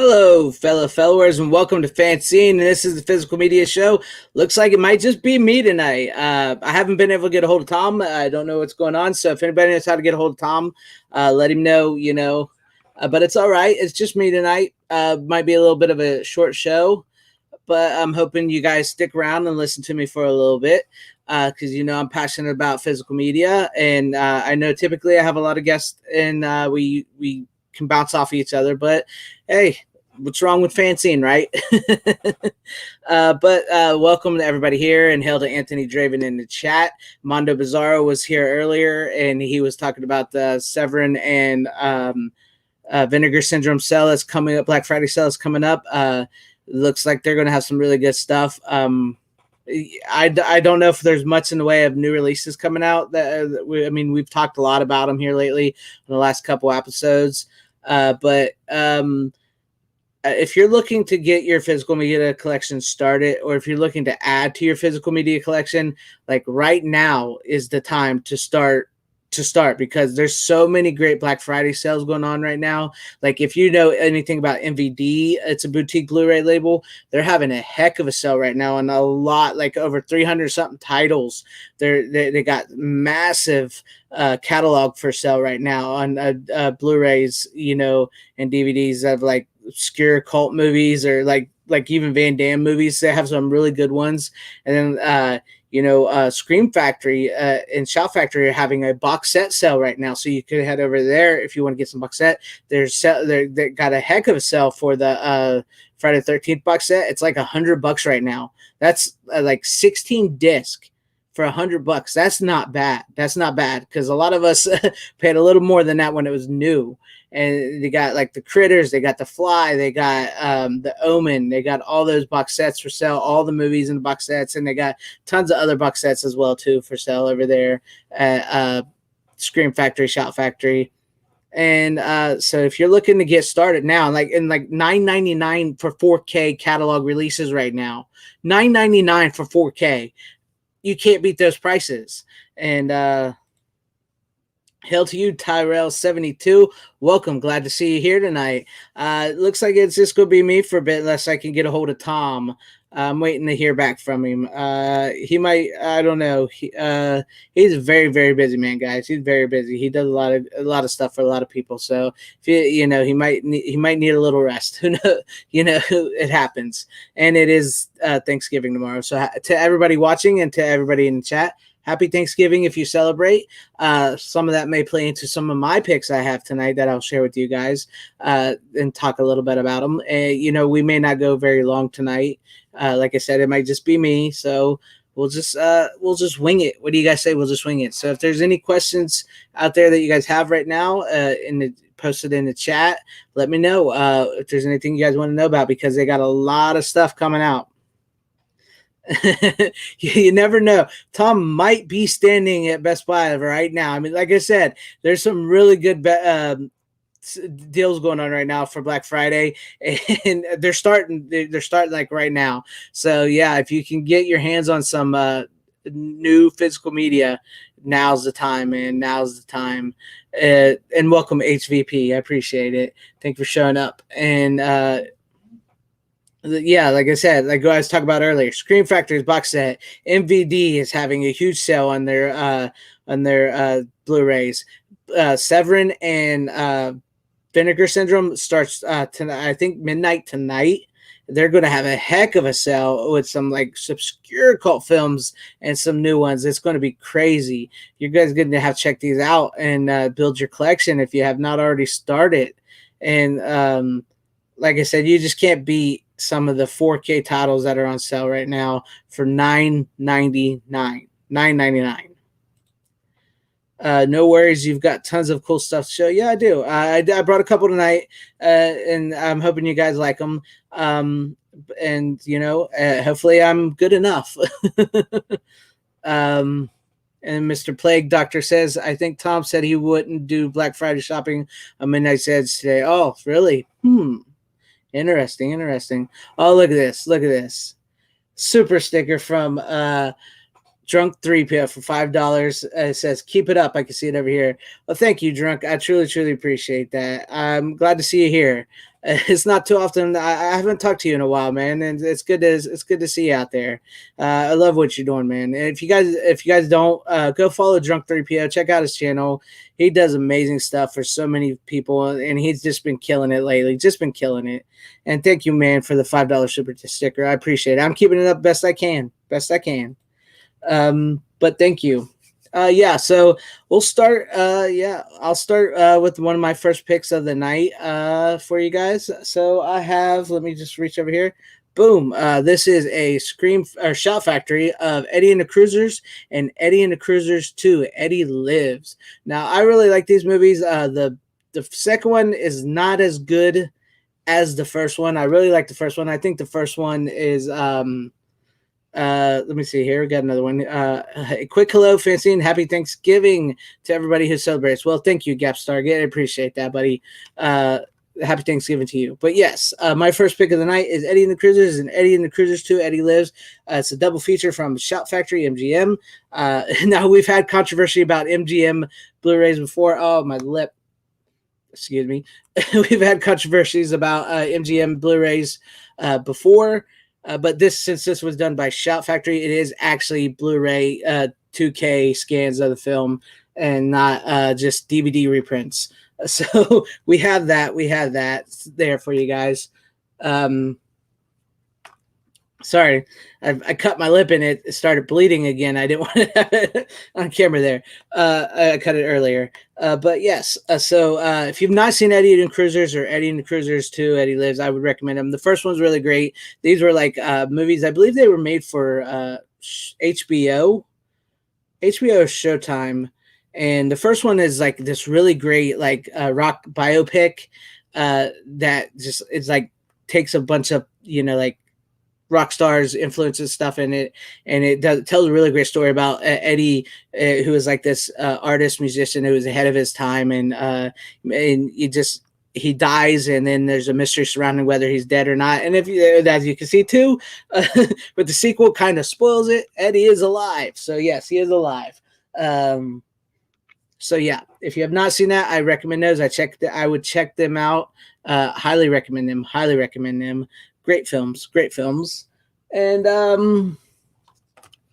Hello, fellow followers, and welcome to FanZcene. And this is the Physical Media Show. Looks like it might just be me tonight. I haven't been able to get a hold of Tom. I don't know what's going on. So if anybody knows how to get a hold of Tom, let him know, but it's all right. It's just me tonight. Might be a little bit of a short show, but I'm hoping you guys stick around and listen to me for a little bit because, I'm passionate about physical media. And I know typically I have a lot of guests and we can bounce off each other, but hey, what's wrong with FanZcene, right? But welcome to everybody here, and hail to Anthony Draven in the chat. Mondo Bizarro was here earlier, and he was talking about the Severin and Vinegar Syndrome sale that's coming up. Black Friday sale is coming up. Looks like they're going to have some really good stuff. I don't know if there's much in the way of new releases coming out. We've talked a lot about them here lately in the last couple episodes. But if you're looking to get your physical media collection started, or if you're looking to add to your physical media collection, like right now is the time to start because there's so many great Black Friday sales going on right now. Like if you know anything about MVD, it's a boutique Blu-ray label. They're having a heck of a sale right now on a lot, like over 300 something titles. They got massive catalog for sale right now on Blu-rays, and DVDs of like obscure cult movies or like even Van Damme movies. They have some really good ones. And then Scream Factory and Shout Factory are having a box set sale right now, so you could head over there if you want to get some box set. They got a heck of a sale for the Friday the 13th box set. It's like $100 right now. That's like 16 disc for $100. That's not bad. Because a lot of us paid a little more than that when it was new. And they got like the Critters, they got the Fly, they got the Omen, they got all those box sets for sale, all the movies in the box sets, and they got tons of other box sets as well too for sale over there at Scream Factory, Shout Factory. And so if you're looking to get started now, like $9.99 for 4K catalog releases right now, $9.99 for 4K, you can't beat those prices. And hail to you, Tyrell72. Welcome. Glad to see you here tonight. Looks like it's just going to be me for a bit unless I can get a hold of Tom. I'm waiting to hear back from him. He might, I don't know. He's a very, very busy man, guys. He's very busy. He does a lot of stuff for a lot of people. So if he might need a little rest. Who knows? It happens. And it is Thanksgiving tomorrow. So to everybody watching and to everybody in the chat, happy Thanksgiving if you celebrate. Some of that may play into some of my picks I have tonight that I'll share with you guys and talk a little bit about them. We may not go very long tonight. Like I said, it might just be me. So we'll just wing it. What do you guys say? We'll just wing it. So if there's any questions out there that you guys have right now, posted in the chat, let me know if there's anything you guys want to know about, because they got a lot of stuff coming out. You never know. Tom might be standing at Best Buy right now. I mean, like I said, there's some really good deals going on right now for Black Friday, and they're starting like right now. So yeah, if you can get your hands on some new physical media, now's the time, man. Now's the time. And welcome HVP. I appreciate it. Thank you for showing up. And yeah, like I said, like I was talking about earlier, Scream Factory's box set, MVD is having a huge sale on their Blu-rays. Severin and Vinegar Syndrome starts tonight, I think midnight tonight. They're going to have a heck of a sale with some like obscure cult films and some new ones. It's going to be crazy. You guys are going to have to check these out and build your collection if you have not already started. And like I said, you just can't beat some of the 4K titles that are on sale right now for $9.99. No worries, you've got tons of cool stuff to show. Yeah, I do. I brought a couple tonight, and I'm hoping you guys like them. And hopefully I'm good enough. And Mr. Plague Doctor says, I think Tom said he wouldn't do Black Friday shopping on Midnight Seds today. Oh, really? Interesting. Oh, look at this. Super sticker from Drunk 3PO for $5 says, keep it up. I can see it over here. Well, thank you, Drunk. I truly, truly appreciate that. I'm glad to see you here. It's not too often. I haven't talked to you in a while, man, and it's good to see you out there. I love what you're doing, man. And if you guys don't, go follow Drunk 3PO. Check out his channel. He does amazing stuff for so many people, and he's just been killing it lately. Just been killing it. And thank you, man, for the $5 super sticker. I appreciate it. I'm keeping it up best I can. Best I can. But thank you. Yeah, so we'll start. I'll start with one of my first picks of the night for you guys. So I have, let me just reach over here. Boom. This is a Shout Factory of Eddie and the Cruisers and Eddie and the Cruisers 2, Eddie Lives. Now, I really like these movies. The second one is not as good as the first one. I really like the first one. I think the first one is let me see here. We got another one. A quick hello, FanZcene. Happy Thanksgiving to everybody who celebrates. Well, thank you, Gapstar. I appreciate that, buddy. Happy Thanksgiving to you. But yes, my first pick of the night is Eddie and the Cruisers and Eddie and the Cruisers 2, Eddie Lives. It's a double feature from Shout Factory MGM. Now, we've had controversy about MGM Blu-rays before. Oh, my lip. Excuse me. We've had controversies about MGM Blu-rays before. But since this was done by Shout Factory, it is actually Blu-ray 2K scans of the film and not just DVD reprints. So we have that. We have that there for you guys. Sorry, I cut my lip and it started bleeding again. I didn't want to have it on camera there. I cut it earlier. But yes, so if you've not seen Eddie and Cruisers or Eddie and the Cruisers 2, Eddie Lives, I would recommend them. The first one's really great. These were like movies. I believe they were made for HBO Showtime. And the first one is like this really great like rock biopic that just it's like takes a bunch of like rock stars influences stuff in it, and it tells a really great story about Eddie, who was like this artist musician who was ahead of his time, and he dies, and then there's a mystery surrounding whether he's dead or not. And if as you can see too, but the sequel kind of spoils it. Eddie is alive, so yes, he is alive. So yeah, if you have not seen that, I recommend those. I would check them out. Highly recommend them. Highly recommend them. Great films. Great films. And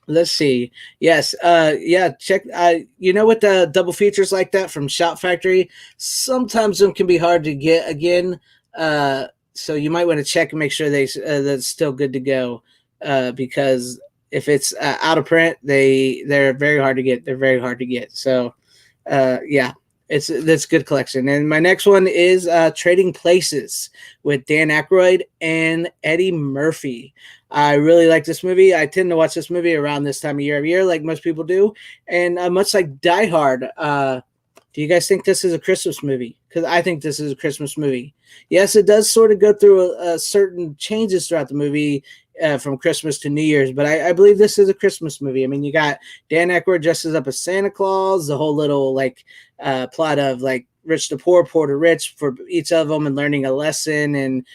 let's see. Yes. Yeah. Check. With the double features like that from Shout Factory, sometimes them can be hard to get again. So you might want to check and make sure that's still good to go. Because if it's out of print, they're very hard to get. They're very hard to get. So. Yeah, that's good collection. And my next one is Trading Places with Dan Aykroyd and Eddie Murphy. I really like this movie. I tend to watch this movie around this time of year, like most people do. And much like Die Hard, do you guys think this is a Christmas movie? Because I think this is a Christmas movie. Yes, it does sort of go through certain changes throughout the movie. From Christmas to New Year's, but I believe this is a Christmas movie. I mean, you got Dan Aykroyd dresses up as Santa Claus, the whole little like plot of like rich to poor, poor to rich for each of them, and learning a lesson. And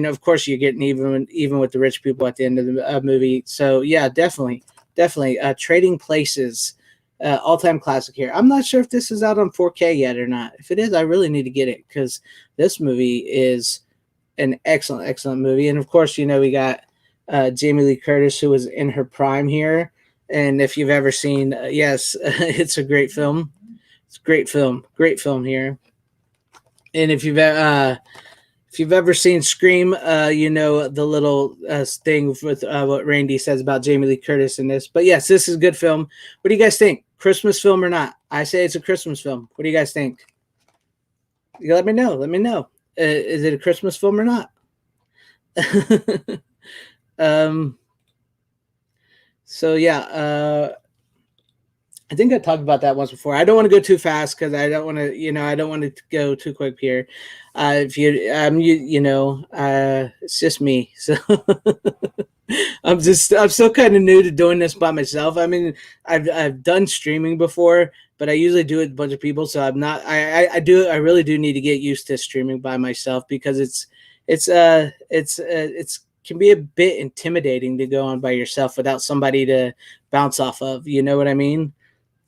of course, you're getting even with the rich people at the end of the movie. So yeah, definitely. Trading Places, all-time classic here. I'm not sure if this is out on 4K yet or not. If it is, I really need to get it because this movie is an excellent movie. And of course, we got Jamie Lee Curtis, who was in her prime here. And if you've ever seen, yes, it's a great film. It's a great film here. And if you've ever seen Scream, the little thing with what Randy says about Jamie Lee Curtis in this. But yes, this is a good film. What do you guys think? Christmas film or not? I say it's a Christmas film. What do you guys think? You let me know. Is it a Christmas film or not? So yeah, I think I talked about that once before. I don't want to go too fast because I don't want to, go too quick here. If you, it's just me. So I'm still kind of new to doing this by myself. I mean, I've done streaming before, but I usually do it with a bunch of people. So I'm not, I really do need to get used to streaming by myself because it's can be a bit intimidating to go on by yourself without somebody to bounce off of. You know what I mean?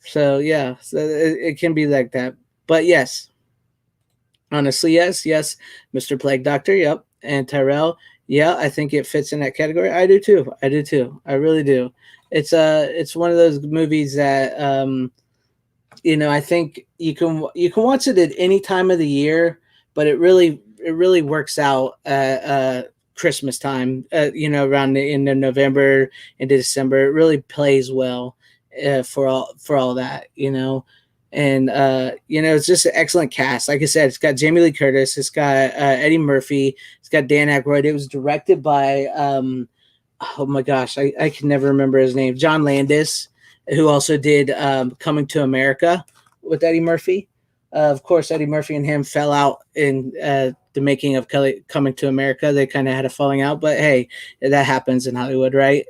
So yeah, so it can be like that. But yes, honestly, yes, Mr. Plague Doctor, yep, and Tyrell, yeah, I think it fits in that category. I do too. I do too. I really do. It's one of those movies that I think you can watch it at any time of the year, but it really works out at Christmas time. Around the end of November into December, it really plays well for all that. And it's just an excellent cast. Like I said, it's got Jamie Lee Curtis, it's got Eddie Murphy, it's got Dan Aykroyd. It was directed by oh my gosh, I can never remember his name. John Landis, who also did Coming to America with Eddie Murphy. Of course, Eddie Murphy and him fell out in the making of Coming to America. They kind of had a falling out, but hey, that happens in Hollywood, right?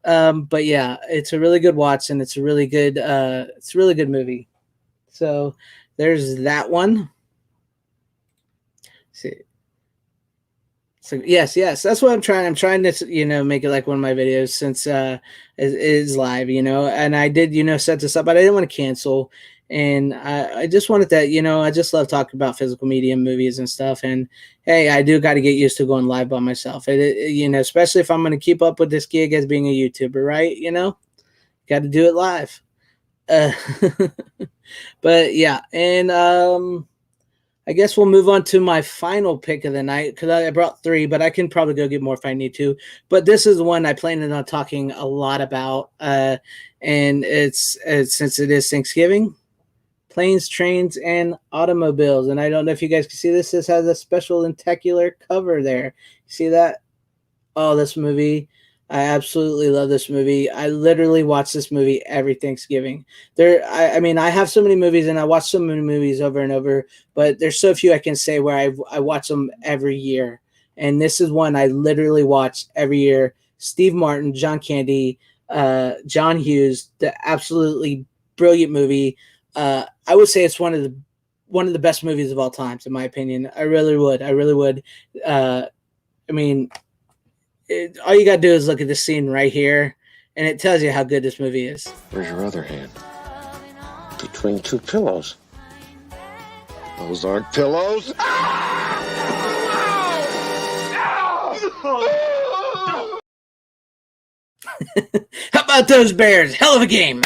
But yeah, it's a really good watch, and it's a really good movie. So there's that one. Let's see. So yes, that's what I'm trying. I'm trying to make it like one of my videos since it is live, and I did set this up, but I didn't want to cancel, and I just wanted that, I just love talking about physical media and movies and stuff, and hey, I do got to get used to going live by myself, especially if I'm going to keep up with this gig as being a YouTuber, right? Got to do it live. But yeah, and I guess we'll move on to my final pick of the night because I brought 3, but I can probably go get more if I need to. But this is the one I planned on talking a lot about, and it's since it is Thanksgiving, Planes, Trains, and Automobiles. And I don't know if you guys can see this. This has a special lenticular cover there. See that? Oh, this movie. I absolutely love this movie. I literally watch this movie every Thanksgiving. I mean, I have so many movies and I watch so many movies over and over, but there's so few I can say where I watch them every year. And this is one I literally watch every year. Steve Martin, John Candy, John Hughes, the absolutely brilliant movie. I would say it's one of the best movies of all times, in my opinion. I really would. I mean, all you gotta do is look at this scene right here, and it tells you how good this movie is. Where's your other hand? Between 2 pillows. Those aren't pillows. How about those Bears? Hell of a game.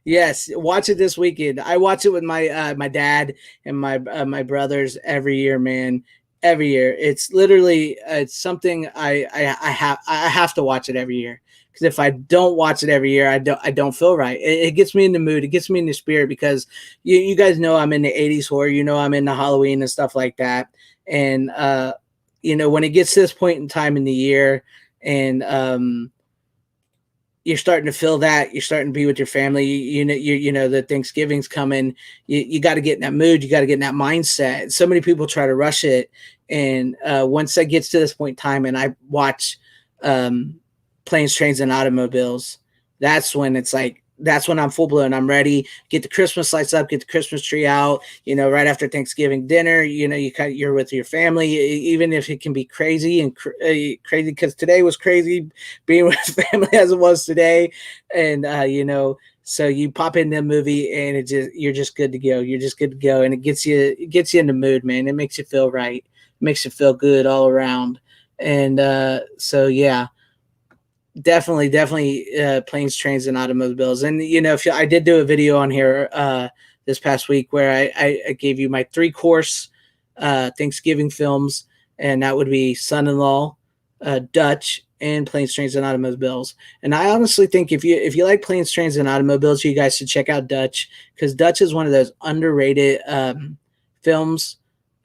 Yes, watch it this weekend. I watch it with my dad and my brothers every year, man. Every year, it's literally it's something I have to watch it every year, because if I don't watch it every year, I don't feel right. It gets me in the mood, it gets me in the spirit, because you guys know I'm in the 80s horror, I'm in the Halloween and stuff like that, and when it gets to this point in time in the year, and you're starting to feel that, you're starting to be with your family, that Thanksgiving's coming, you got to get in that mood, you got to get in that mindset. So many people try to rush it, and once that gets to this point in time and I watch Planes, Trains, and Automobiles, that's when I'm full blown. I'm ready. Get the Christmas lights up, get the Christmas tree out, right after Thanksgiving dinner, you're with your family, even if it can be crazy and crazy, because today was crazy being with family as it was today. And, so you pop in the movie and you're just good to go. You're just good to go. And it gets you in the mood, man. It makes you feel right. It makes you feel good all around. And, so yeah. Definitely, Planes, Trains, and Automobiles. And I did do a video on here this past week where I gave you my 3-course Thanksgiving films, and that would be Son-in-Law, Dutch, and Planes, Trains, and Automobiles. And I honestly think if you like Planes, Trains, and Automobiles, you guys should check out Dutch, because Dutch is one of those underrated films.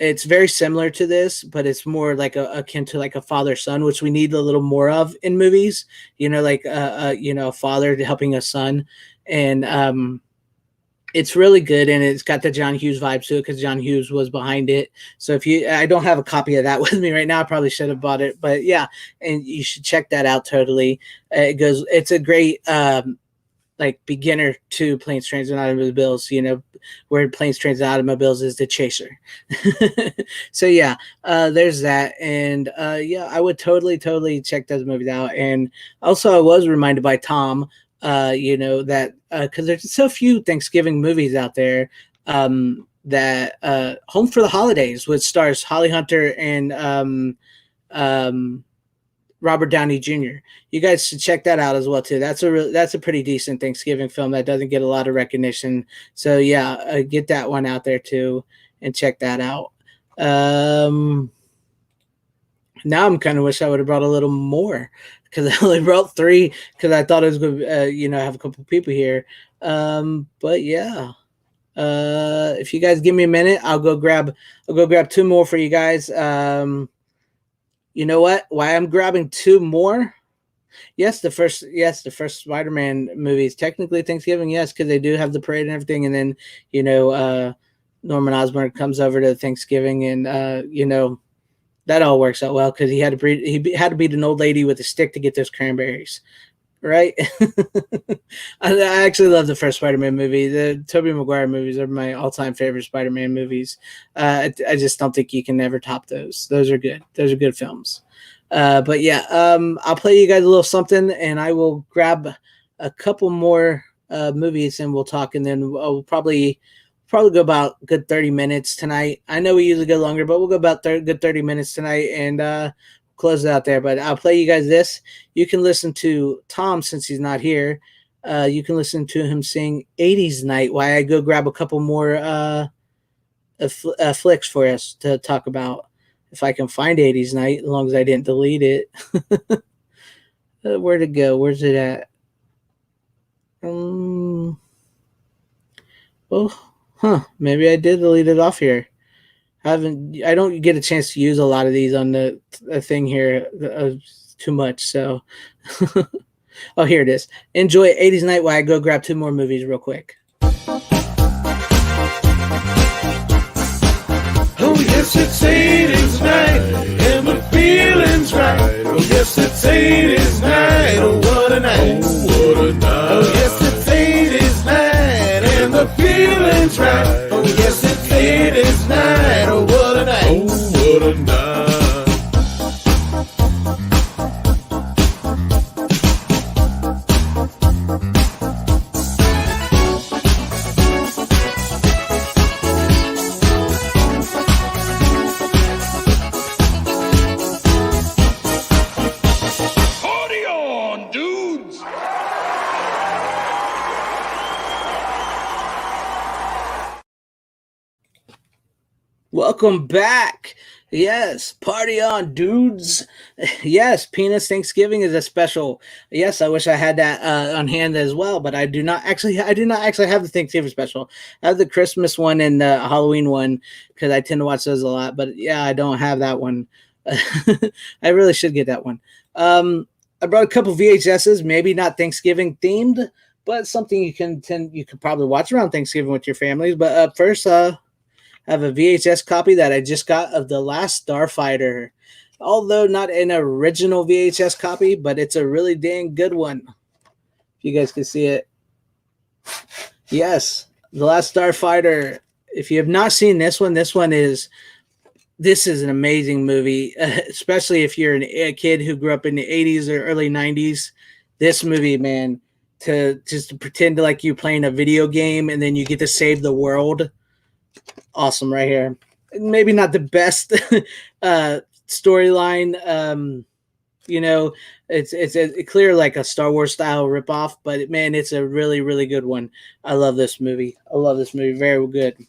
It's very similar to this, but it's more like akin to like a father-son, which we need a little more of in movies. Like a father helping a son, and it's really good, and it's got the John Hughes vibe to it because John Hughes was behind it. So I don't have a copy of that with me right now. I probably should have bought it, but yeah, and you should check that out totally. It's a great like beginner to Planes, Trains, and Automobiles, where Planes, Trains, and Automobiles is the chaser. So yeah, there's that. And yeah, I would totally check those movies out. And also I was reminded by Tom, that because there's so few Thanksgiving movies out there, that Home for the Holidays, which stars Holly Hunter and Robert Downey Jr. You guys should check that out as well too. That's a pretty decent Thanksgiving film that doesn't get a lot of recognition. So yeah, get that one out there too and check that out. Now I'm kind of wish I would have brought a little more because I only brought 3 because I thought it was going to have a couple people here. But yeah. If you guys give me a minute, I'll go grab 2 more for you guys. You know what? Why I'm grabbing 2 more? Yes, the first Spider-Man movie is technically Thanksgiving. Yes, because they do have the parade and everything, and then Norman Osborn comes over to Thanksgiving, and that all works out well because he had to beat an old lady with a stick to get those cranberries. Right? I actually love the first Spider-Man movie. The Tobey Maguire movies are my all-time favorite Spider-Man movies. I just don't think you can ever top those. Those are good. Those are good films. But yeah, I'll play you guys a little something, and I will grab a couple more movies, and we'll talk, and then we'll probably go about a good 30 minutes tonight. I know we usually go longer, but we'll go about good 30 minutes tonight, and close it out there. But I'll play you guys this. You can listen to Tom since he's not here. You can listen to him sing 80s Night while I go grab a couple more flicks for us to talk about. If I can find 80s Night, as long as I didn't delete it. Where'd it go? Where's it at? Well, maybe I did delete it off here. I don't get a chance to use a lot of these on the thing here too much. So, oh, here it is. Enjoy 80s Night while I go grab 2 more movies real quick. Oh, yes, it's 80s night, and the feeling's right. Oh, yes, it's 80s night, oh, what a night. Oh, what a night. Oh, yes, it's 80s night, and the feeling's right. Oh, yes, it's 80s night, oh, what a night. Oh, what a night. Welcome back. Yes, party on, dudes. Yes, Penis Thanksgiving is a special. Yes, I wish I had that on hand as well, but I do not actually have the Thanksgiving special. I have the Christmas one and the Halloween one because I tend to watch those a lot. But yeah, I don't have that one. I really should get that one. I brought a couple VHSs, maybe not Thanksgiving themed, but something you could probably watch around Thanksgiving with your families. But first, I have a VHS copy that I just got of The Last Starfighter. Although not an original VHS copy, but it's a really dang good one. If you guys can see it. Yes, The Last Starfighter. If you have not seen this is an amazing movie, especially if you're a kid who grew up in the 80s or early 90s. This movie, man, to pretend like you're playing a video game and then you get to save the world. Awesome right here. Maybe not the best storyline. It's clear like a Star Wars style ripoff, but man, it's a really, really good one. I love this movie. Very good.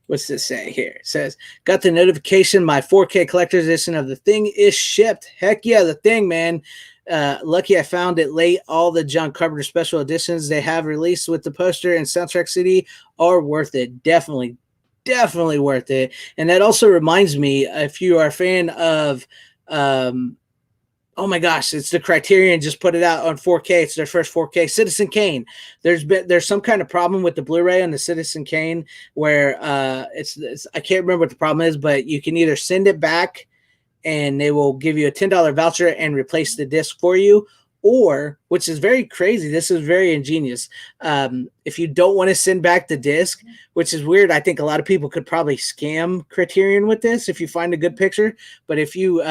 What's this say here? It says, got the notification my 4K collector's edition of The Thing is shipped. Heck yeah, The Thing, man. Lucky I found it late. All the John Carpenter special editions they have released with the poster and soundtrack CD are worth it. Definitely worth it. And that also reminds me, if you are a fan of oh my gosh, it's the Criterion just put it out on 4K. It's their first 4K Citizen Kane. There's some kind of problem with the Blu-ray on the Citizen Kane where it's I can't remember what the problem is, but you can either send it back and they will give you a $10 voucher and replace the disc for you, or, which is very crazy, this is very ingenious. If you don't want to send back the disc, which is weird, I think a lot of people could probably scam Criterion with this if you find a good picture. But if you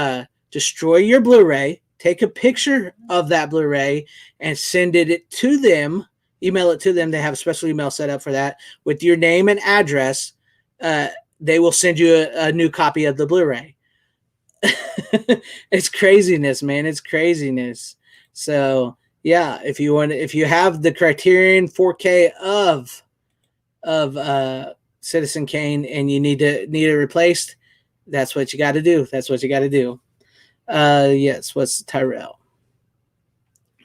destroy your Blu-ray, take a picture of that Blu-ray and send it to them, email it to them. They have a special email set up for that with your name and address. They will send you a new copy of the Blu-ray. It's craziness, man. It's craziness. So yeah, if you have the Criterion 4K of Citizen Kane and you need it replaced, that's what you got to do. That's what you got to do. Yes, what's Tyrell?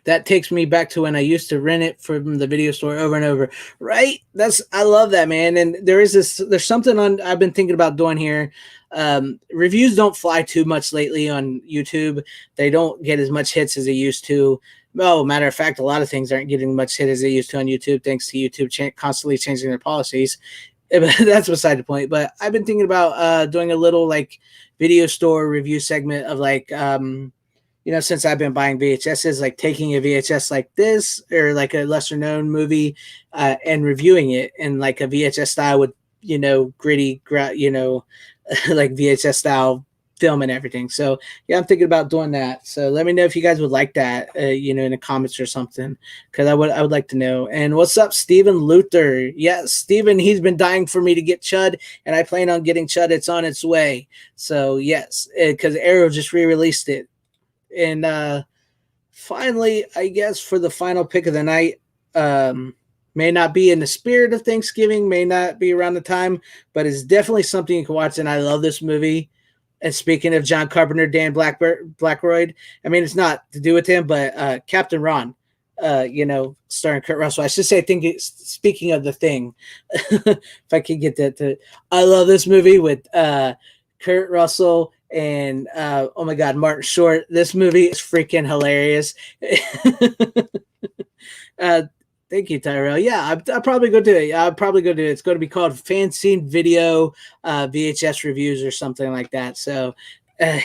That takes me back to when I used to rent it from the video store over and over. Right? I love that, man. And there's something I've been thinking about doing here. Reviews don't fly too much lately on YouTube. They don't get as much hits as they used to. Well, matter of fact, a lot of things aren't getting much hit as they used to on YouTube, thanks to YouTube constantly changing their policies. That's beside the point. But I've been thinking about doing a little like video store review segment of like since I've been buying VHSs, like taking a VHS like this or like a lesser known movie and reviewing it in like a VHS style with, gritty, like VHS style film and everything. So yeah, I'm thinking about doing that. So let me know if you guys would like that, in the comments or something, because I would like to know. And what's up, Stephen Luther? Yes, Stephen, he's been dying for me to get Chud, and I plan on getting Chud. It's on its way. So yes, because Arrow just re-released it. And finally, I guess for the final pick of the night, may not be in the spirit of Thanksgiving, may not be around the time, but it's definitely something you can watch. And I love this movie. And speaking of John Carpenter, Dan Aykroyd, I mean, it's not to do with him, but Captain Ron, starring Kurt Russell. I should say, speaking of The Thing, if I could get that I love this movie with Kurt Russell and oh my God, Martin Short. This movie is freaking hilarious. Thank you, Tyrell. Yeah, I'll probably go do it. I'll probably go do it. It's going to be called FanZcene Video VHS Reviews or something like that. So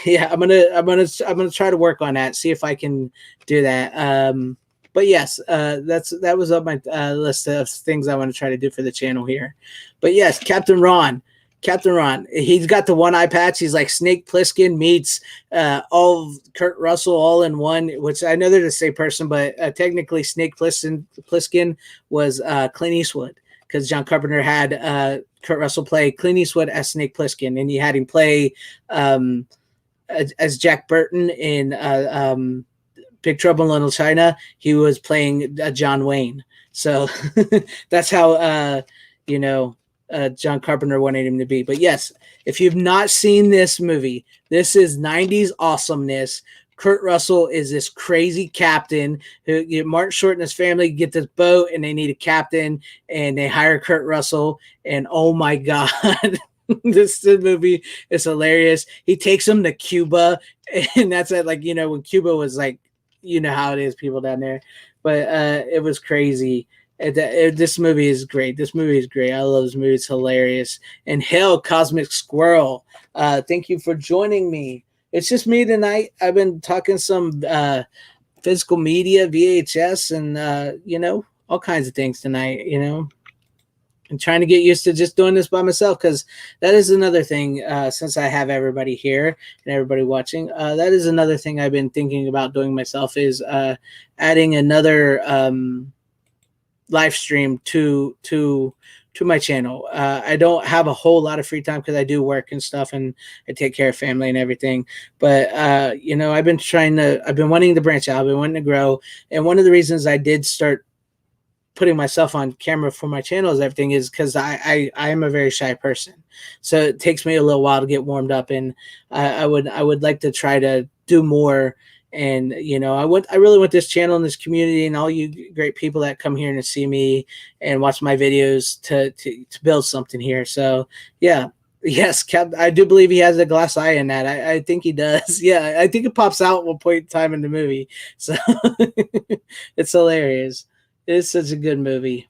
yeah, I'm gonna try to work on that. See if I can do that. But yes, that was up my list of things I want to try to do for the channel here. But yes, Captain Ron. He's got the one eye patch. He's like Snake Plissken meets all of Kurt Russell all in one, which I know they're the same person, but technically Snake Plissken was Clint Eastwood, because John Carpenter had Kurt Russell play Clint Eastwood as Snake Plissken, and he had him play as Jack Burton in Big Trouble in Little China. He was playing John Wayne. So that's how John Carpenter wanted him to be. But yes, if you've not seen this movie, this is 90s awesomeness. Kurt Russell is this crazy captain who Martin Short and his family get this boat and they need a captain and they hire Kurt Russell, and oh my God, this movie is hilarious. He takes them to Cuba, and that's when Cuba was like, how it is, people down there. But it was crazy. This movie is great. I love this movie. It's hilarious. And hell, Cosmic Squirrel, thank you for joining me. It's just me tonight. I've been talking some physical media, VHS, and all kinds of things tonight. And trying to get used to just doing this by myself, because that is another thing. Since I have everybody here and everybody watching, that is another thing I've been thinking about doing myself, is adding another live stream to my channel. I don't have a whole lot of free time because I do work and stuff, and I take care of family and everything. But I've been wanting to branch out. I've been wanting to grow, and one of the reasons I did start putting myself on camera for my channel is everything is because I am a very shy person, so it takes me a little while to get warmed up, and I would like to try to do more. And I really want this channel and this community and all you great people that come here and see me and watch my videos to build something here. So yeah, yes, Cap, I do believe he has a glass eye in that. I think he does. Yeah, I think it pops out at one point in time in the movie. So it's hilarious. It's such a good movie.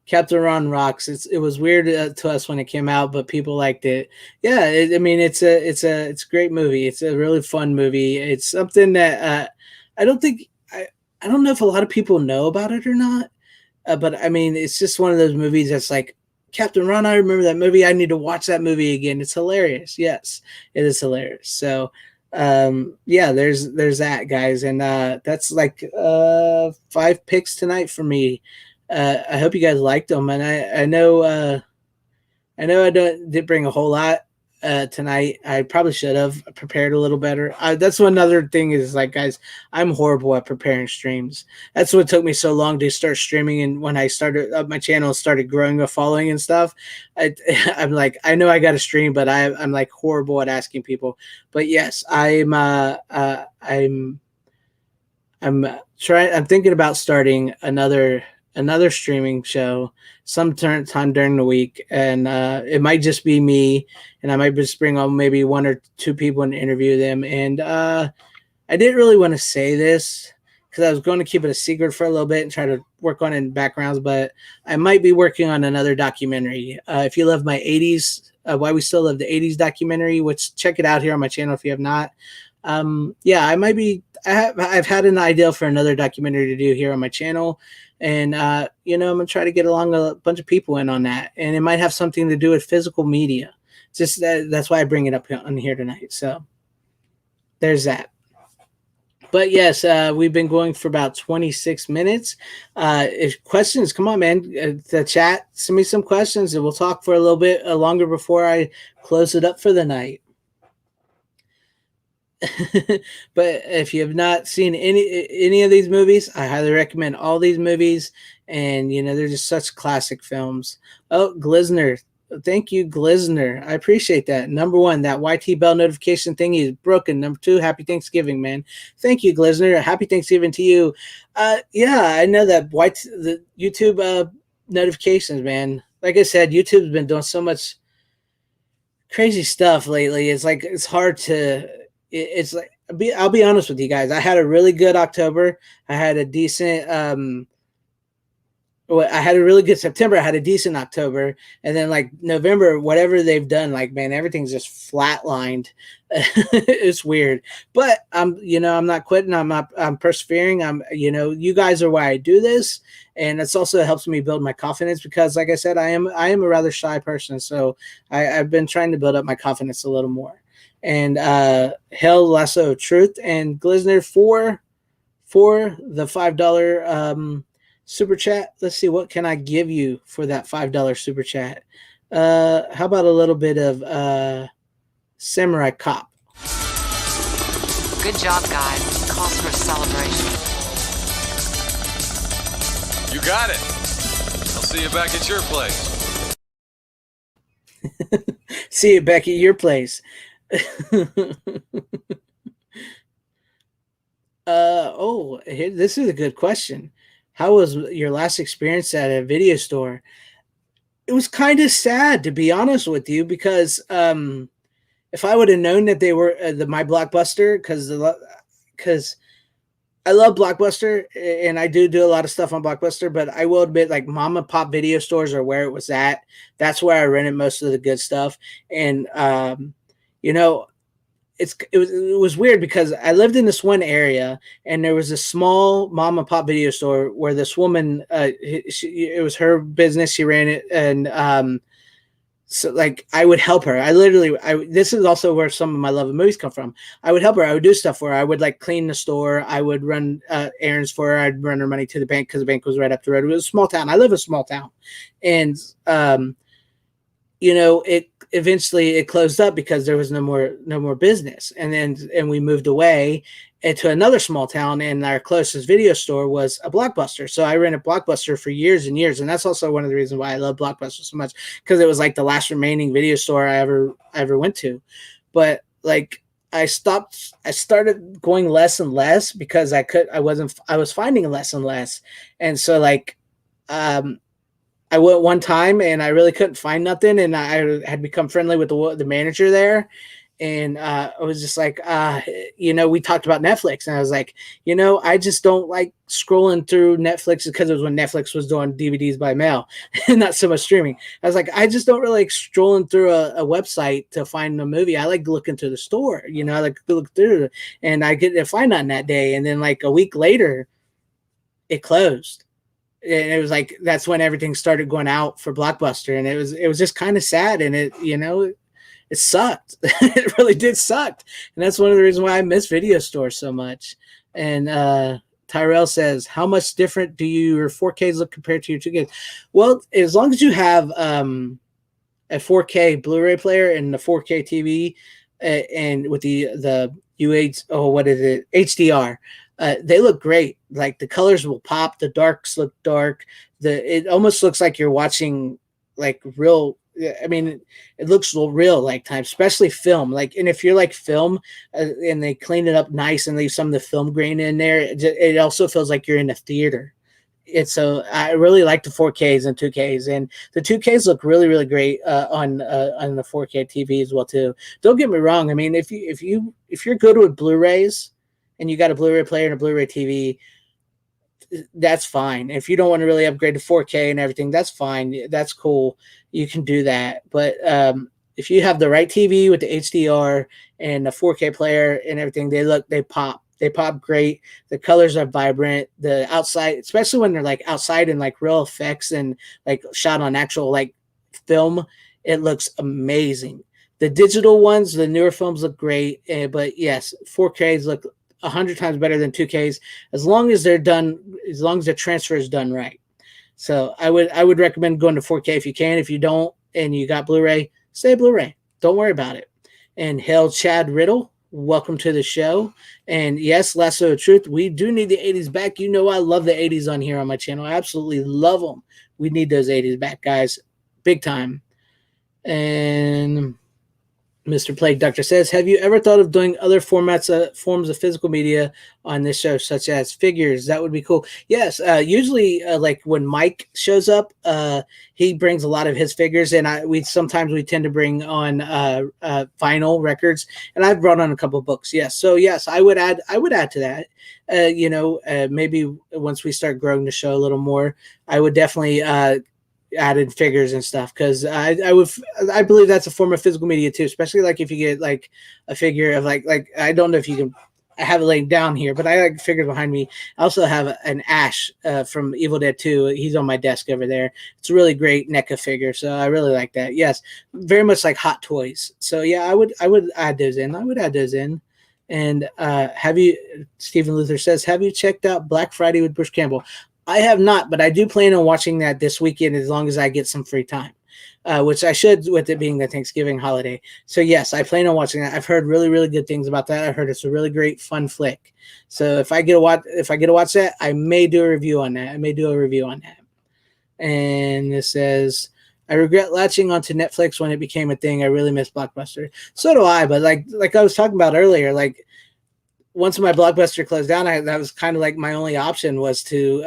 Captain Ron rocks. It was weird to us when it came out, but people liked it. Yeah, I mean it's a great movie. It's a really fun movie. It's something that I don't think I don't know if a lot of people know about it or not. But I mean, it's just one of those movies that's like Captain Ron. I remember that movie. I need to watch that movie again. It's hilarious. Yes, it is hilarious. So yeah, there's that, guys, and that's like 5 picks tonight for me. I hope you guys liked them, and I know I did bring a whole lot tonight. I probably should have prepared a little better. That's one other thing is like, guys, I'm horrible at preparing streams. That's what took me so long to start streaming. And when I started my channel started growing a following and stuff, I'm like, I know I got to stream, but I'm like horrible at asking people. But yes, I'm thinking about starting another streaming show sometime during the week, and it might just be me, and I might just bring on maybe 1 or 2 people and interview them. And I didn't really want to say this because I was going to keep it a secret for a little bit and try to work on it in backgrounds, but I might be working on another documentary. If you love my 80s, Why We Still Love the 80s documentary, which check it out here on my channel if you have not. Yeah, I've had an idea for another documentary to do here on my channel. And, I'm going to try to get along a bunch of people in on that. And it might have something to do with physical media. Just that's why I bring it up on here tonight. So there's that. But yes, we've been going for about 26 minutes. If questions, come on, man, the chat, send me some questions and we'll talk for a little bit longer before I close it up for the night. But if you have not seen any of these movies, I highly recommend all these movies. And they're just such classic films. Oh, Glizner, thank you, Glizner. I appreciate that. Number 1, that YT bell notification thingy is broken. Number 2, happy Thanksgiving, man. Thank you, Glizner. Happy Thanksgiving to you. Yeah, I know that the YouTube notifications, man. Like I said, YouTube's been doing so much crazy stuff lately. It's like it's hard to. It's like I'll be honest with you guys. I had a really good October. I had a decent I had a really good September. I had a decent October, and then like November, whatever they've done, like, man, everything's just flatlined. It's weird, but I'm not quitting. I'm persevering. You guys are why I do this, and it's also helps me build my confidence because, like I said, I am a rather shy person, so I've been trying to build up my confidence a little more. And Hell Lasso of Truth and Glizner for the $5 super chat. Let's see, what can I give you for that $5 super chat? How about a little bit of Samurai Cop? Good job, guys. Calls for a celebration. You got it. I'll see you back at your place. See you back at your place. This is a good question. How was your last experience at a video store? It was kind of sad, to be honest with you, because if I would have known that they were my Blockbuster, because I love Blockbuster and I do a lot of stuff on Blockbuster, but I will admit, like, mom and pop video stores are where it was at. That's where I rented most of the good stuff. And it was weird because I lived in this one area and there was a small mom and pop video store where this woman, it was her business. She ran it. And, so like I would help her. This is also where some of my love of movies come from. I would help her. I would do stuff for her. I would like clean the store. I would run errands for her. I'd run her money to the bank because the bank was right up the road. It was a small town. I live in a small town. And, it eventually closed up because there was no more business. And we moved away to another small town, and our closest video store was a Blockbuster. So I rented Blockbuster for years and years. And that's also one of the reasons why I love Blockbuster so much, because it was like the last remaining video store I ever went to. But like I started going less and less because I was finding less and less. And so like, I went one time and I really couldn't find nothing, and I had become friendly with the manager there, And I was just like, we talked about Netflix, and I was like, I just don't like scrolling through Netflix, because it was when Netflix was doing DVDs by mail and not so much streaming. I was like, I just don't really like strolling through a website to find a movie. I like looking through the store, I like to look through, and I get to find on that day. And then like a week later, it closed. And it was like, that's when everything started going out for Blockbuster. And it was just kind of sad. And it sucked. It really did suck. And that's one of the reasons why I miss video stores so much. And Tyrell says, how much different do your 4Ks look compared to your 2Ks? Well, as long as you have a 4K Blu-ray player and the 4K TV, and with the HDR, they look great. Like the colors will pop, the darks look dark. It almost looks like you're watching like real. I mean, it looks real like time, especially film. Like, and if you're like film, and they clean it up nice and leave some of the film grain in there, it also feels like you're in a theater. So I really like the 4Ks and 2Ks, and the 2Ks look really, really great on the 4K TV as well too. Don't get me wrong. I mean, if you're good with Blu-rays and you got a Blu-ray player and a Blu-ray TV, that's fine. If you don't want to really upgrade to 4K and everything, that's fine. That's cool. You can do that. But if you have the right TV with the HDR and the 4K player and everything, they pop. They pop great. The colors are vibrant. The outside, especially when they're like outside in like real effects and like shot on actual like film, it looks amazing. The digital ones, the newer films look great. But yes, 4Ks look 100 times better than 2Ks, as long as the transfer is done right. So I would recommend going to 4K if you can. If you don't and you got Blu-ray, stay Blu-ray. Don't worry about it. And hail Chad Riddle, welcome to the show. And yes, Lasso of Truth, we do need the 80s back. I love the 80s on here on my channel. I absolutely love them. We need those 80s back, guys, big time. And Mr. Plague Doctor says, have you ever thought of doing other forms of physical media on this show, such as figures? That would be cool. Yes, usually like when Mike shows up, he brings a lot of his figures, and we tend to bring on vinyl records, and I've brought on a couple of books. Yes, so yes, I would add to that. Maybe once we start growing the show a little more, I would definitely added figures and stuff, because I believe that's a form of physical media too, especially like if you get like a figure of like I don't know if you can, I have it laying down here, but I like figures behind me. I also have an Ash from Evil Dead 2. He's on my desk over there. It's a really great NECA figure, so I really like that. Yes, very much like Hot Toys. So yeah, I would add those in. And Stephen Luther says, have you checked out Black Friday with Bruce Campbell? I have not, but I do plan on watching that this weekend as long as I get some free time, which I should, with it being the Thanksgiving holiday. So yes, I plan on watching that. I've heard really, really good things about that. I heard it's a really great, fun flick. So if I get to watch that, I may do a review on that. And it says, I regret latching onto Netflix when it became a thing. I really miss Blockbuster. So do I. But like I was talking about earlier, like, once my Blockbuster closed down, that was kind of like my only option was to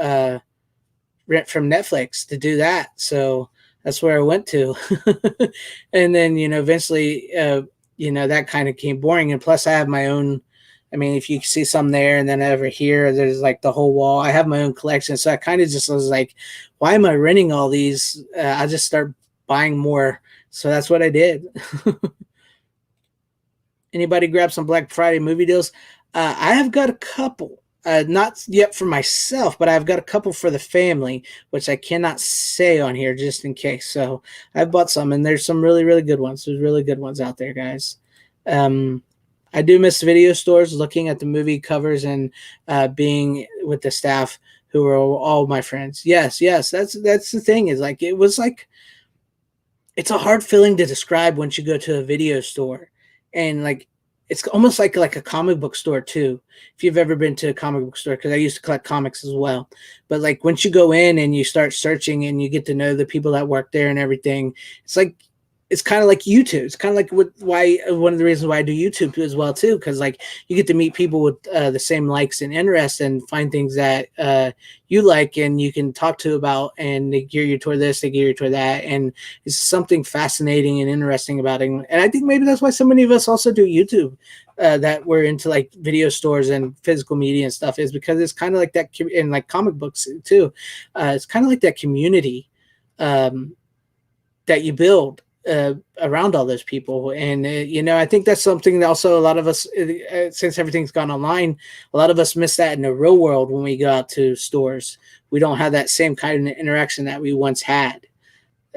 rent from Netflix to do that. So that's where I went to. And then, eventually, that kind of became boring. And plus I have my own, I mean, if you see some there and then over here, there's like the whole wall. I have my own collection. So I kind of just was like, why am I renting all these? I'll just start buying more. So that's what I did. Anybody grab some Black Friday movie deals? I have got a couple, not yet for myself, but I've got a couple for the family, which I cannot say on here just in case. So I've bought some, and there's some really, really good ones. There's really good ones out there, guys. I do miss video stores, looking at the movie covers and being with the staff who are all my friends. Yes, that's the thing, is like, it was like, it's a hard feeling to describe once you go to a video store, and like, it's almost like a comic book store too. If you've ever been to a comic book store, because I used to collect comics as well. But like once you go in and you start searching and you get to know the people that work there and everything, it's like it's kind of like YouTube. It's kind of like why one of the reasons why I do YouTube as well too, because like you get to meet people with the same likes and interests and find things that you like and you can talk to about, and they gear you toward this, they gear you toward that, and it's something fascinating and interesting about it. And I think maybe that's why so many of us also do YouTube. That we're into like video stores and physical media and stuff, is because it's kind of like that in like comic books too. It's kind of like that community that you build around all those people. And, I think that's something that also a lot of us, since everything's gone online, a lot of us miss that in the real world when we go out to stores. We don't have that same kind of interaction that we once had.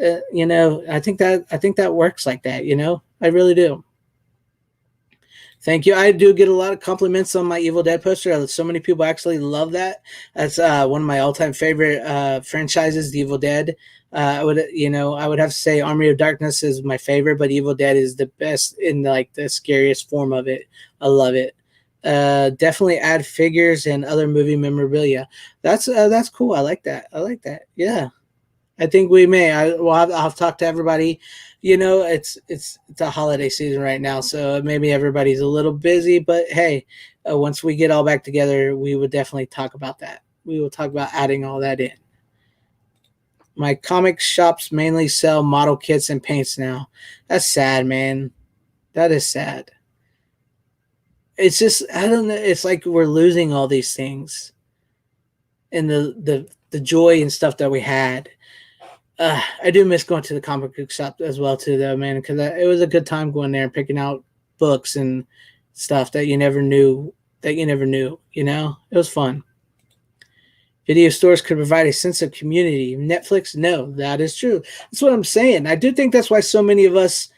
I think that works like that, I really do. Thank you. I do get a lot of compliments on my Evil Dead poster. So many people actually love that. That's one of my all-time favorite franchises, The Evil Dead. I would have to say Army of Darkness is my favorite, but Evil Dead is the best in like the scariest form of it. I love it. Definitely add figures and other movie memorabilia. That's cool. I like that. Yeah. I think we may. I'll talk to everybody. It's a holiday season right now, so maybe everybody's a little busy. But hey, once we get all back together, we would definitely talk about that. We will talk about adding all that in. My comic shops mainly sell model kits and paints now. That's sad, man. That is sad. It's just, I don't know. It's like we're losing all these things, and the joy and stuff that we had. I do miss going to the comic book shop as well too, though, man, because it was a good time going there and picking out books and stuff that you never knew. It was fun. Video stores could provide a sense of community. Netflix, no, that is true. That's what I'm saying. I do think that's why so many of us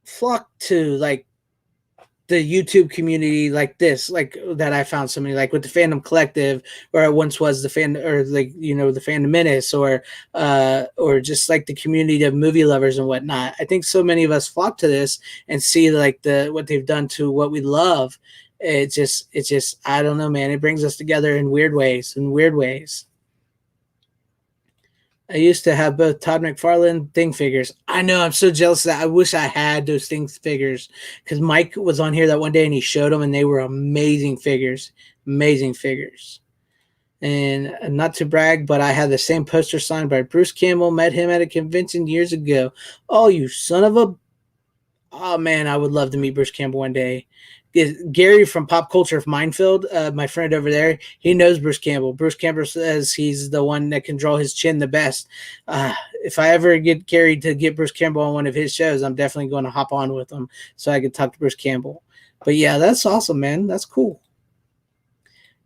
flock to like the YouTube community like this, like that I found so many, like with the Fandom Collective, or it once was the fan, or like, the Fandom Menace, or just like the community of movie lovers and whatnot. I think so many of us flock to this and see like what they've done to what we love. It's just, I don't know, man. It brings us together in weird ways. I used to have both Todd McFarlane Thing figures. I know, I'm so jealous of that. I wish I had those Thing figures, because Mike was on here that one day and he showed them, and they were amazing figures. And not to brag, but I had the same poster signed by Bruce Campbell. Met him at a convention years ago. Oh, you son of a... Oh, man, I would love to meet Bruce Campbell one day. Gary from Pop Culture Minefield, my friend over there, he knows Bruce Campbell. Bruce Campbell says he's the one that can draw his chin the best. If I ever get Gary to get Bruce Campbell on one of his shows, I'm definitely going to hop on with him so I can talk to Bruce Campbell. But yeah, that's awesome, man. That's cool.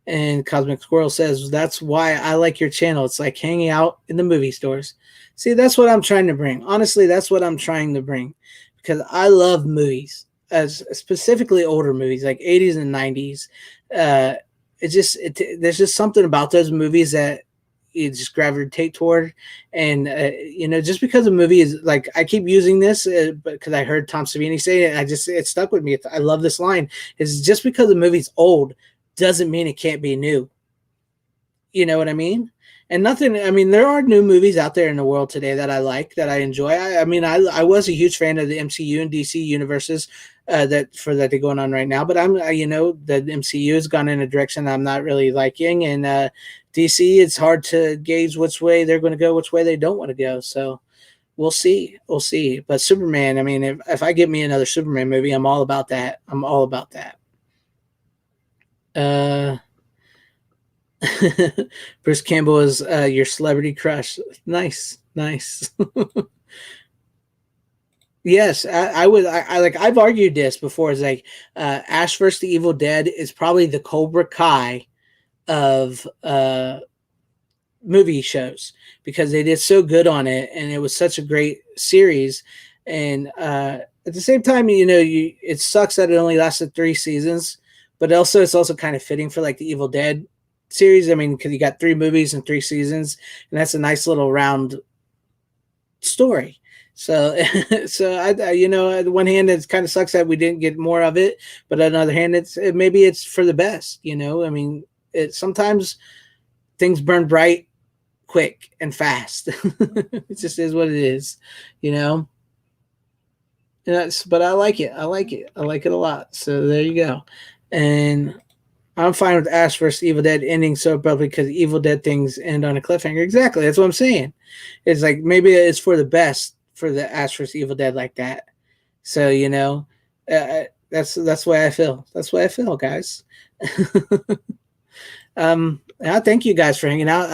And Cosmic Squirrel says, that's why I like your channel. It's like hanging out in the movie stores. See, that's what I'm trying to bring. Honestly, that's what I'm trying to bring, because I love movies. As specifically older movies like 80s and 90s. There's just something about those movies that you just gravitate toward. And just because a movie is like, I keep using this because I heard Tom Savini say it, it stuck with me. I love this line. Is just because a movie's old doesn't mean it can't be new. You know what I mean? And there are new movies out there in the world today that I like, that I enjoy. I was a huge fan of the MCU and DC universes that they're going on right now. But the MCU has gone in a direction I'm not really liking. And DC, it's hard to gauge which way they're going to go, which way they don't want to go. So we'll see. But Superman, if I get me another Superman movie, I'm all about that. Bruce Campbell is your celebrity crush. Nice. Yes, I would. I've argued this before. It's like Ash vs. the Evil Dead is probably the Cobra Kai of movie shows, because they did so good on it, and it was such a great series. And at the same time, it sucks that it only lasted 3 seasons, but also it's also kind of fitting for like the Evil Dead series. Because you got 3 movies and 3 seasons, and that's a nice little round story. So, on one hand, it kind of sucks that we didn't get more of it, but on the other hand, maybe it's for the best. Sometimes things burn bright, quick, and fast. It just is what it is. but I like it. I like it. I like it a lot. So there you go. And I'm fine with Ash vs. Evil Dead ending so abruptly because Evil Dead things end on a cliffhanger. Exactly. That's what I'm saying. It's like maybe it's for the best for the Ash vs. Evil Dead like that. So that's the way I feel. That's the way I feel, guys. I thank you guys for hanging out.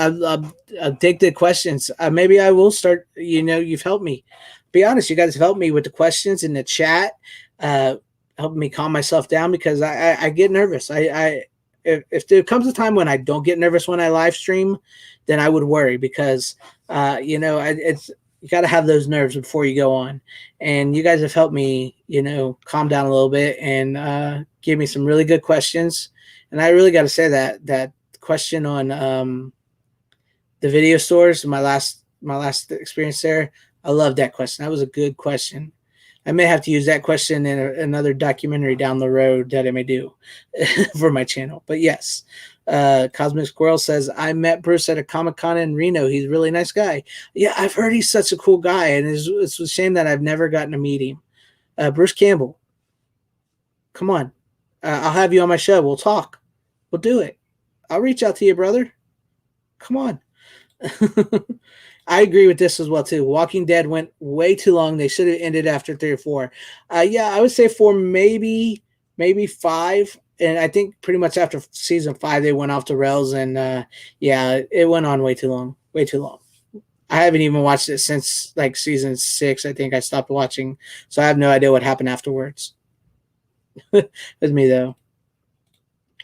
I dig the questions. Maybe I will start. You've helped me. Be honest, you guys have helped me with the questions in the chat. Helping me calm myself down because I get nervous. If there comes a time when I don't get nervous when I live stream, then I would worry because it's you got to have those nerves before you go on. And you guys have helped me, calm down a little bit and give me some really good questions. And I really got to say that question on the video stores, my last experience there, I love that question. That was a good question. I may have to use that question in another documentary down the road that I may do for my channel. But yes, Cosmic Squirrel says, I met Bruce at a Comic-Con in Reno. He's a really nice guy. Yeah, I've heard he's such a cool guy, and it's a shame that I've never gotten to meet him. Bruce Campbell, come on. I'll have you on my show. We'll talk. We'll do it. I'll reach out to you, brother. Come on. I agree with this as well too. Walking Dead went way too long. They should have ended after 3 or 4. Yeah, I would say 4, maybe 5. And I think pretty much after season 5 they went off the rails. And yeah, it went on way too long. Way too long. I haven't even watched it since like season 6. I think I stopped watching, so I have no idea what happened afterwards. With me though.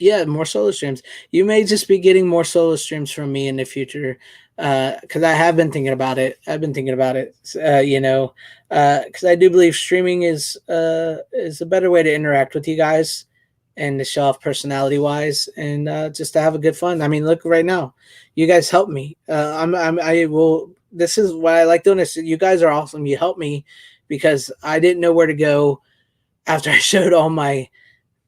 Yeah, more solo streams. You may just be getting more solo streams from me in the future, because I have been thinking about it. I've been thinking about it, because I do believe streaming is a better way to interact with you guys and to show off personality wise and just to have a good fun. I mean, look right now, you guys help me. I will. This is why I like doing this. You guys are awesome. You help me because I didn't know where to go after I showed all my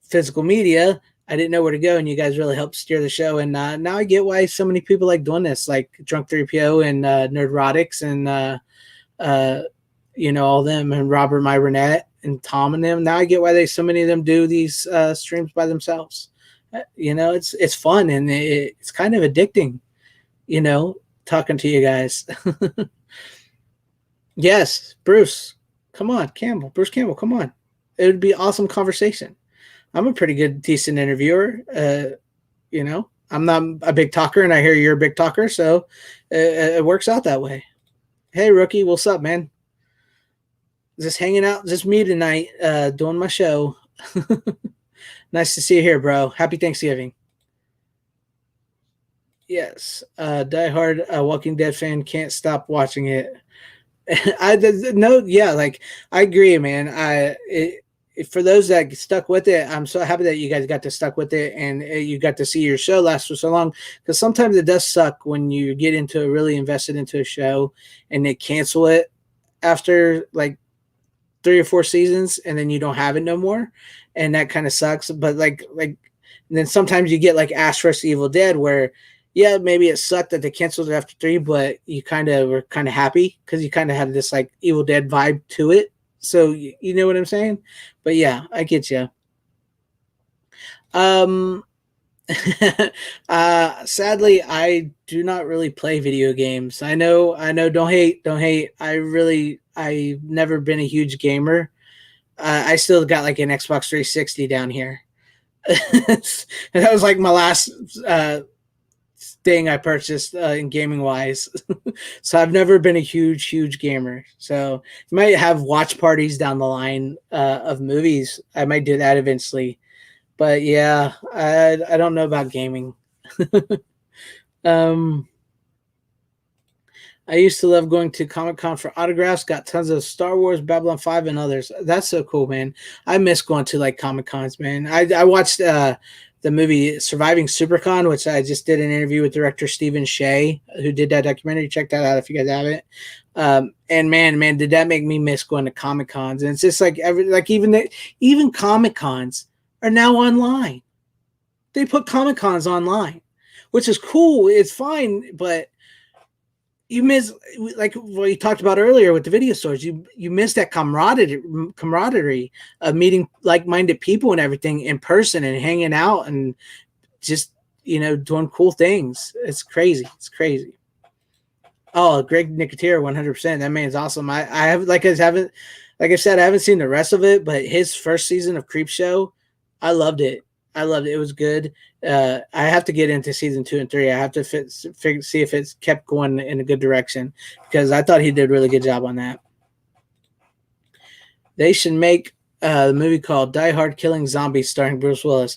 physical media. I didn't know where to go, and you guys really helped steer the show. And now I get why so many people like doing this, like Drunk 3PO and Nerdrotics and all them, and Robert Myronette and Tom and them. Now I get why so many of them do these streams by themselves. It's fun and it's kind of addicting. Talking to you guys. Yes, Bruce, come on, Bruce Campbell, come on. It would be awesome conversation. I'm a pretty good, decent interviewer. I'm not a big talker, and I hear you're a big talker, so it works out that way. Hey, Rookie, what's up, man? Just hanging out, just me tonight, doing my show. Nice to see you here, bro. Happy Thanksgiving. Yes, diehard Walking Dead fan, can't stop watching it. I agree, man. For those that stuck with it, I'm so happy that you guys got to stuck with it and you got to see your show last for so long, because sometimes it does suck when you get really invested into a show and they cancel it after like 3 or 4 seasons and then you don't have it no more, and that kind of sucks. But like and then sometimes you get like Ash vs. Evil Dead where yeah, maybe it sucked that they canceled it after 3, but you kind of were kind of happy because you kind of had this like Evil Dead vibe to it. So you know what I'm saying? But yeah, I get you. Sadly, I do not really play video games. I know. Don't hate. I've never been a huge gamer. I still got like an Xbox 360 down here. That was like my last thing I purchased in gaming wise. So I've never been a huge gamer. So you might have watch parties down the line of movies. I might do that eventually. But yeah, I don't know about gaming. I used to love going to Comic-Con for autographs, got tons of Star Wars, Babylon 5, and others. That's so cool, man. I miss going to like Comic-Cons, man. I watched the movie Surviving SuperCon, which I just did an interview with director Stephen Shea, who did that documentary. Check that out if you guys haven't. And man, did that make me miss going to Comic-Cons. And it's just like even Comic-Cons are now online. They put Comic-Cons online, which is cool. It's fine, but you miss, like what you talked about earlier with the video stores. You miss that camaraderie of meeting like-minded people and everything in person and hanging out and just doing cool things. It's crazy. It's crazy. Oh, Greg Nicotero, 100%. That man's awesome. I have like I said, I haven't seen the rest of it, but his first season of Creepshow, I loved it. I loved it. It was good. I have to get into season 2 and 3. I have to see if it's kept going in a good direction because I thought he did a really good job on that. They should make a movie called Die Hard Killing Zombies starring Bruce Willis.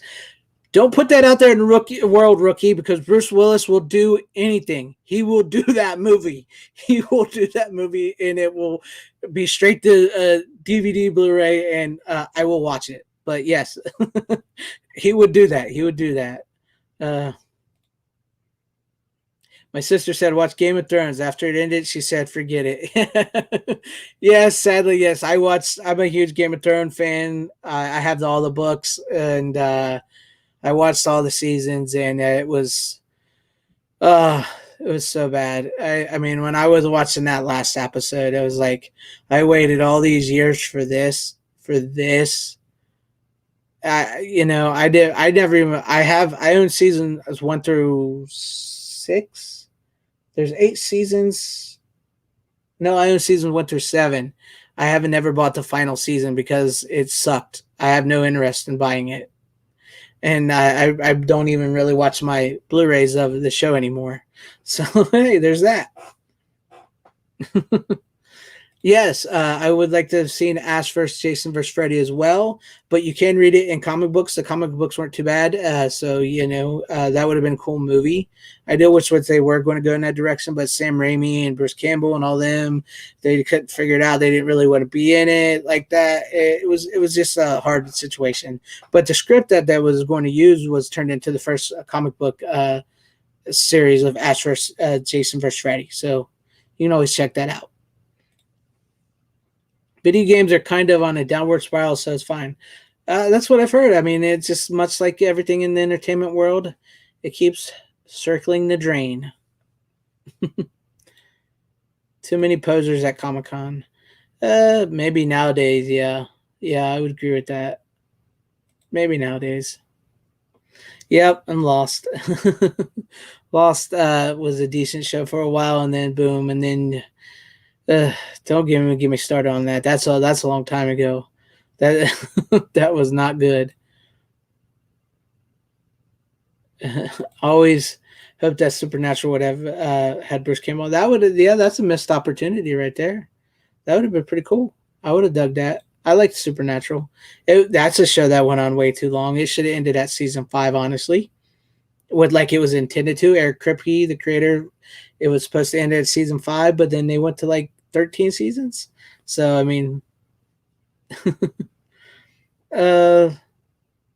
Don't put that out there in the world, rookie, because Bruce Willis will do anything. He will do that movie. He will do that movie, and it will be straight to DVD, Blu-ray, and I will watch it. But yes, he would do that. He would do that. My sister said, watch Game of Thrones. After it ended, she said, forget it. Yes, sadly, yes. I'm a huge Game of Thrones fan. I have all the books, and I watched all the seasons, and it was so bad. I mean, when I was watching that last episode, it was like I waited all these years for this. I own seasons 1 through 6. There's 8 seasons. No, I own seasons 1 through 7. I haven't ever bought the final season because it sucked. I have no interest in buying it. And I don't even really watch my Blu-rays of the show anymore. So, hey, there's that. Yes, I would like to have seen Ash vs. Jason vs. Freddy as well, but you can read it in comic books. The comic books weren't too bad, so that would have been a cool movie. I know which ones they were going to go in that direction, but Sam Raimi and Bruce Campbell and all them, they couldn't figure it out. They didn't really want to be in it like that. It was just a hard situation. But the script that was going to use was turned into the first comic book series of Ash vs. Jason vs. Freddy. So you can always check that out. Video games are kind of on a downward spiral, so it's fine. That's what I've heard. I mean, it's just much like everything in the entertainment world. It keeps circling the drain. Too many posers at Comic-Con. Maybe nowadays, yeah. Yeah, I would agree with that. Maybe nowadays. Yep, I'm Lost. Lost was a decent show for a while, and then boom, and then... don't get me started on that. That's a long time ago. That was not good. Always hope that Supernatural would have had Bruce Campbell. That's a missed opportunity right there. That would have been pretty cool. I would have dug that. I liked Supernatural. That's a show that went on way too long. It should have ended at season 5, honestly. Like it was intended to. Eric Kripke, the creator, it was supposed to end at season 5, but then they went to like 13 seasons. So I mean, yeah,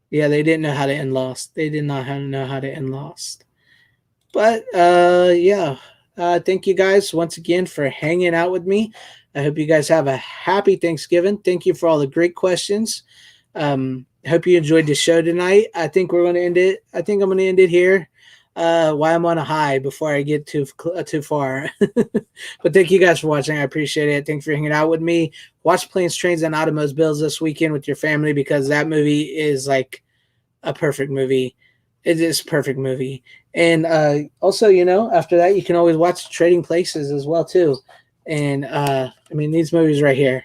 they didn't know how to end Lost. They did not know how to end Lost. But yeah, thank you guys once again for hanging out with me. I hope you guys have a happy Thanksgiving. Thank you for all the great questions. Hope you enjoyed the show tonight. I think we're going to end it. I think I'm going to end it here. While I'm on a high before I get too far. But thank you guys for watching. I appreciate it. Thanks for hanging out with me. Watch Planes, Trains, and Automobiles this weekend with your family because that movie is like a perfect movie. It is a perfect movie. And also, after that, you can always watch Trading Places as well too. And I mean, these movies right here,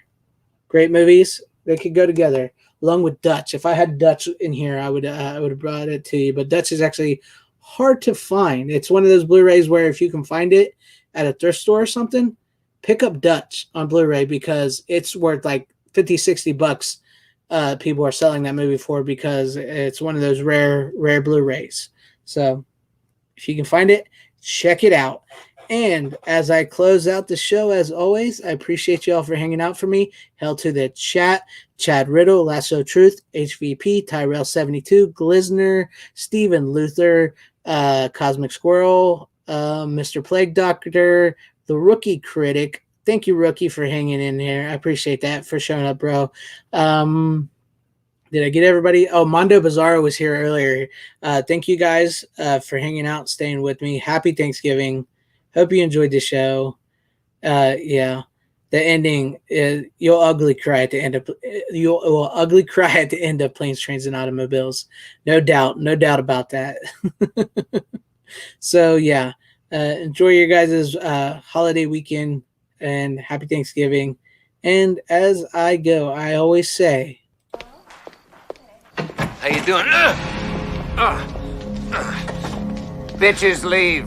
great movies. They could go together along with Dutch. If I had Dutch in here, I would have brought it to you. But Dutch is actually hard to find. It's one of those Blu-rays where if you can find it at a thrift store or something, pick up Dutch on Blu-ray because it's worth like $50-$60. People are selling that movie for because it's one of those rare Blu-rays. So if you can find it, check it out. And as I close out the show, as always, I appreciate you all for hanging out for me. Hell to the chat. Chad Riddle, Lasso Truth, HVP, Tyrell72, Glizner, Stephen Luther, Cosmic Squirrel, Mr. Plague Doctor, the Rookie Critic. Thank you, Rookie, for hanging in here. I appreciate that for showing up, bro. Did I get everybody? Oh, Mondo Bizarro was here earlier. Thank you guys for hanging out, staying with me. Happy Thanksgiving. Hope you enjoyed the show. Yeah, the ending is you'll ugly cry at the end of Planes, Trains, and Automobiles. No doubt about that. So yeah, enjoy your guys' holiday weekend and happy Thanksgiving. And as I go, I always say, How you doing? Bitches leave.